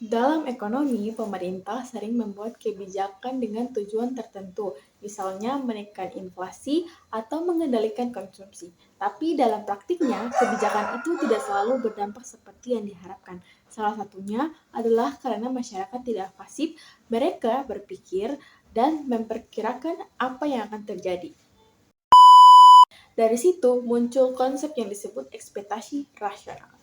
Dalam ekonomi, pemerintah sering membuat kebijakan dengan tujuan tertentu, misalnya menekan inflasi atau mengendalikan konsumsi. Tapi dalam praktiknya, kebijakan itu tidak selalu berdampak seperti yang diharapkan. Salah satunya adalah karena masyarakat tidak pasif, mereka berpikir dan memperkirakan apa yang akan terjadi. Dari situ muncul konsep yang disebut ekspektasi rasional.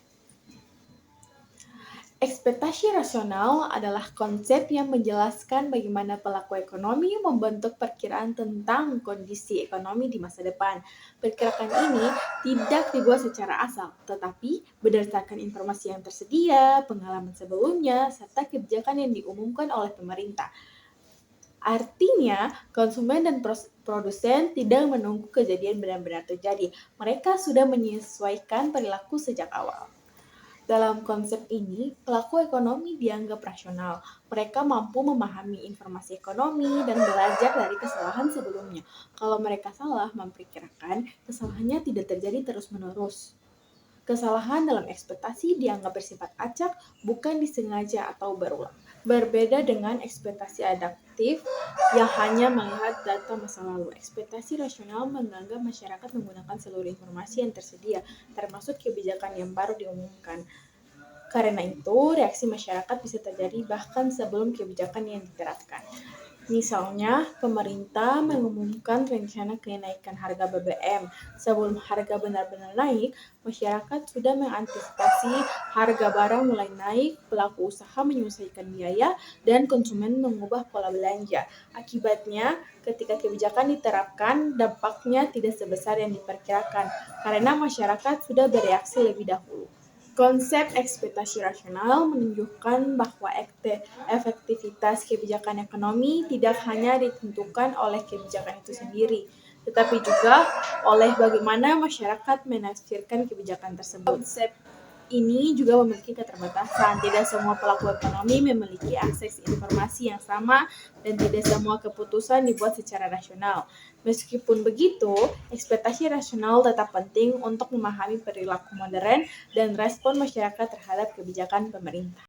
Ekspektasi rasional adalah konsep yang menjelaskan bagaimana pelaku ekonomi membentuk perkiraan tentang kondisi ekonomi di masa depan. Perkiraan ini tidak dibuat secara asal, tetapi berdasarkan informasi yang tersedia, pengalaman sebelumnya, serta kebijakan yang diumumkan oleh pemerintah. Artinya, konsumen dan produsen tidak menunggu kejadian benar-benar terjadi. Mereka sudah menyesuaikan perilaku sejak awal. Dalam konsep ini, pelaku ekonomi dianggap rasional. Mereka mampu memahami informasi ekonomi dan belajar dari kesalahan sebelumnya. Kalau mereka salah memperkirakan, kesalahannya tidak terjadi terus-menerus. Kesalahan dalam ekspektasi dianggap bersifat acak, bukan disengaja atau berulang. Berbeda dengan ekspektasi adaptif yang hanya melihat data masa lalu. Ekspektasi rasional menganggap masyarakat menggunakan seluruh informasi yang tersedia, termasuk kebijakan yang baru diumumkan. Karena itu, reaksi masyarakat bisa terjadi bahkan sebelum kebijakan yang diterapkan. Misalnya, pemerintah mengumumkan rencana kenaikan harga BBM. Sebelum harga benar-benar naik, masyarakat sudah mengantisipasi harga barang mulai naik, pelaku usaha menyelesaikan biaya, dan konsumen mengubah pola belanja. Akibatnya, ketika kebijakan diterapkan, dampaknya tidak sebesar yang diperkirakan, karena masyarakat sudah bereaksi lebih dahulu. Konsep ekspektasi rasional menunjukkan bahwa efektivitas kebijakan ekonomi tidak hanya ditentukan oleh kebijakan itu sendiri, tetapi juga oleh bagaimana masyarakat menafsirkan kebijakan tersebut. Konsep ini juga memiliki keterbatasan. Tidak semua pelaku ekonomi memiliki akses informasi yang sama dan tidak semua keputusan dibuat secara rasional. Meskipun begitu, ekspektasi rasional tetap penting untuk memahami perilaku modern dan respon masyarakat terhadap kebijakan pemerintah.